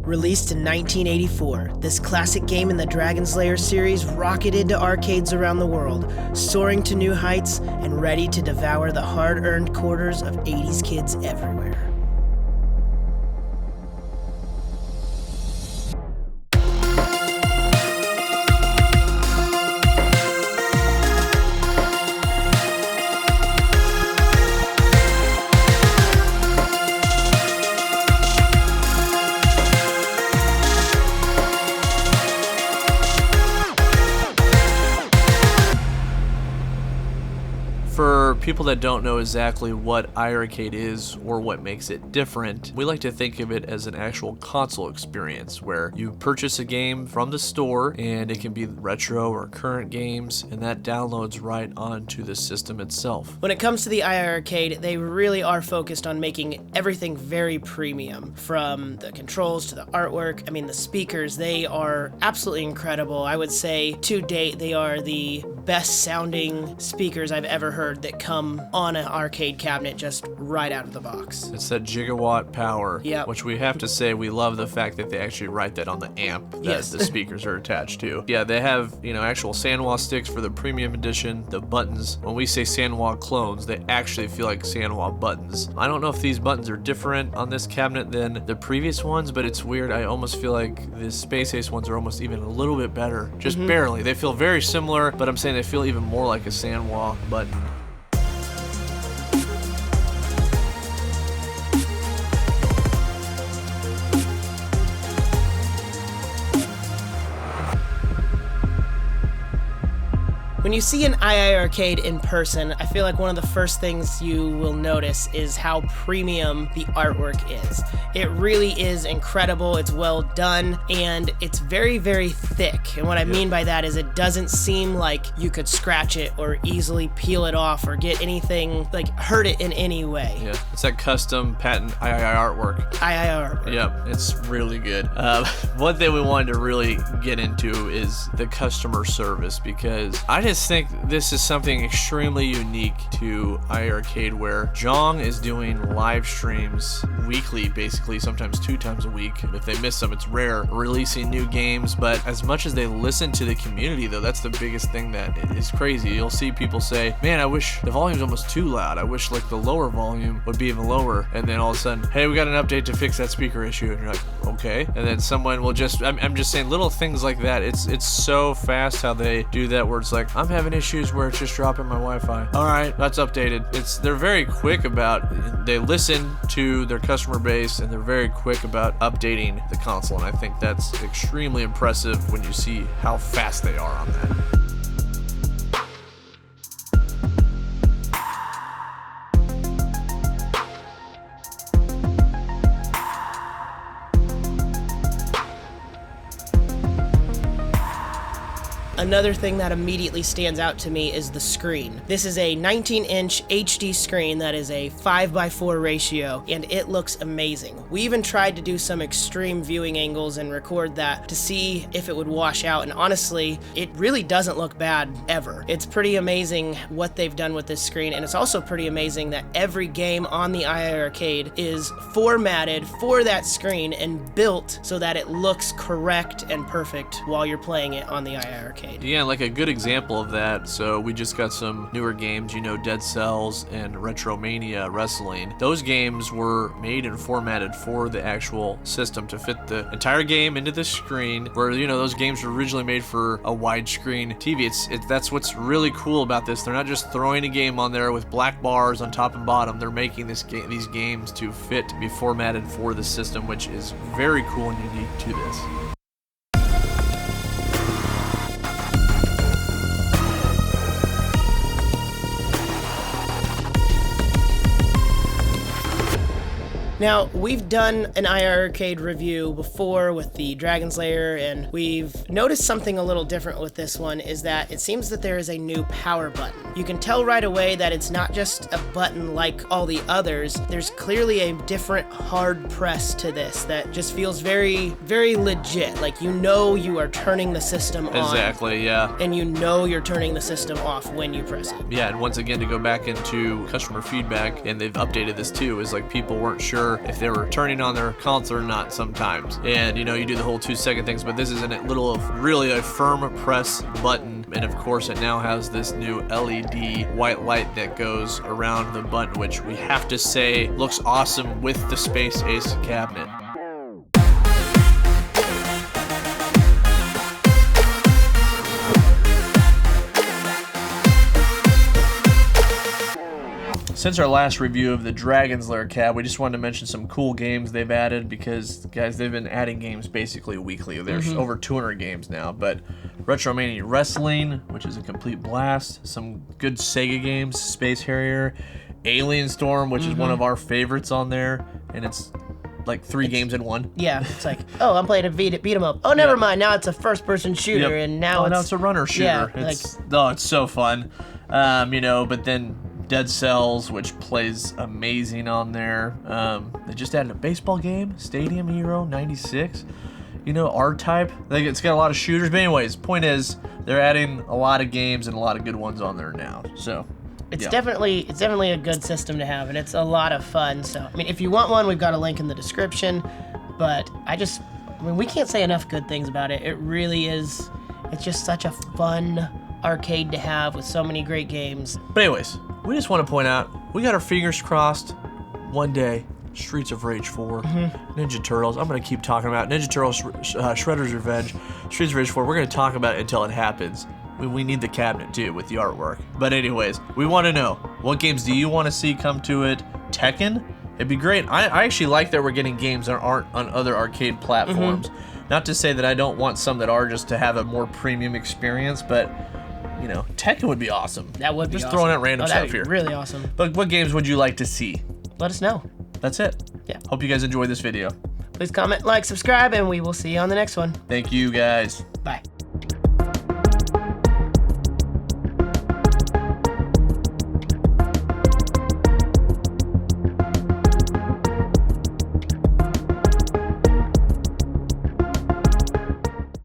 Released in 1984, this classic game in the Dragon's Lair series rocketed to arcades around the world, soaring to new heights and ready to devour the hard-earned quarters of 80s kids everywhere. For people that don't know exactly what iiRcade is or what makes it different, we like to think of it as an actual console experience where you purchase a game from the store and it can be retro or current games, and that downloads right onto the system itself. When it comes to the iiRcade, they really are focused on making everything very premium. From the controls to the artwork, the speakers, they are absolutely incredible. I would say to date they are the best sounding speakers I've ever heard that come on an arcade cabinet just right out of the box. It's that gigawatt power, yep. Which we have to say we love the fact that they actually write that on the amp that yes. the speakers are attached to. Yeah, they have, actual Sanwa sticks for the premium edition, the buttons. When we say Sanwa clones, they actually feel like Sanwa buttons. I don't know if these buttons are different on this cabinet than the previous ones, but it's weird. I almost feel like the Space Ace ones are almost even a little bit better. Just barely. They feel very similar, but I'm saying they feel even more like a Sanwa button. When you see an iiRcade in person, I feel like one of the first things you will notice is how premium the artwork is. It really is incredible, it's well done, and it's very, very thick. And what I mean by that is it doesn't seem like you could scratch it or easily peel it off or get anything, hurt it in any way. Yeah, it's that custom patent II artwork. II artwork. Yep, it's really good. One thing we wanted to really get into is the customer service, because I just think this is something extremely unique to iiRcade, where Jong is doing live streams weekly, basically, sometimes 2 times a week. If they miss them, it's rare, releasing new games. But as much as they listen to the community, though, that's the biggest thing that is crazy. You'll see people say, man, I wish the volume's almost too loud. I wish the lower volume would be even lower. And then all of a sudden, hey, we got an update to fix that speaker issue. And you're like, okay. And then someone will I'm just saying little things like that. It's so fast how they do that, where it's like, I'm having issues where it's just dropping my Wi-Fi. All right, that's updated. They're very quick about, they listen to their customer base, and they're very quick about updating the console. And I think that's extremely impressive when you see how fast they are on that. Another thing that immediately stands out to me is the screen. This is a 19-inch HD screen that is a 5:4 ratio, and it looks amazing. We even tried to do some extreme viewing angles and record that to see if it would wash out, and honestly, it really doesn't look bad ever. It's pretty amazing what they've done with this screen, and it's also pretty amazing that every game on the iiRcade is formatted for that screen and built so that it looks correct and perfect while you're playing it on the iiRcade. Yeah, like a good example of that, so we just got some newer games, Dead Cells and Retromania Wrestling. Those games were made and formatted for the actual system to fit the entire game into the screen, where, those games were originally made for a widescreen TV. That's what's really cool about this. They're not just throwing a game on there with black bars on top and bottom. They're making these games to fit, to be formatted for the system, which is very cool and unique to this. Now, we've done an iiRcade review before with the Dragon's Lair, and we've noticed something a little different with this one, is that it seems that there is a new power button. You can tell right away that it's not just a button like all the others. There's clearly a different hard press to this that just feels very, very legit. Like, you are turning the system on. Exactly, yeah. And you're turning the system off when you press it. Yeah, and once again, to go back into customer feedback, and they've updated this too, is like people weren't sure sure if they were turning on their console or not sometimes. And you know, you do the whole 2-second things, but this is a little of really a firm press button. And of course, it now has this new LED white light that goes around the button, which we have to say looks awesome with the Space Ace cabinet. Since our last review of the Dragon's Lair cab, we just wanted to mention some cool games they've added because, guys, they've been adding games basically weekly. There's over 200 games now, but Retromania Wrestling, which is a complete blast, some good Sega games, Space Harrier, Alien Storm, which is one of our favorites on there, and it's like three games in one. Yeah, it's like, oh, I'm playing a beat 'em up. Oh, never mind. Now it's a first-person shooter, and now it's a runner shooter. Yeah, it's so fun. You know, but then Dead Cells, which plays amazing on there. They just added a baseball game, Stadium Hero 96. You know, R-Type. It's got a lot of shooters. But anyways, point is, they're adding a lot of games and a lot of good ones on there now. So it's definitely a good system to have, and it's a lot of fun. So I mean, if you want one, we've got a link in the description. But I mean, we can't say enough good things about it. It really is. It's just such a fun arcade to have with so many great games. But anyways, we just want to point out, we got our fingers crossed one day, Streets of Rage 4, Ninja Turtles. I'm going to keep talking about Ninja Turtles, Shredder's Revenge, Streets of Rage 4. We're going to talk about it until it happens. We need the cabinet too with the artwork. But anyways, we want to know, what games do you want to see come to it? Tekken? It'd be great. I actually like that we're getting games that aren't on other arcade platforms. Not to say that I don't want some that are, just to have a more premium experience, but you know, Tekken would be awesome. That would be just awesome. Throwing out random stuff here. Really awesome. But what games would you like to see? Let us know. That's it. Yeah. Hope you guys enjoyed this video. Please comment, like, subscribe, and we will see you on the next one. Thank you, guys. Bye.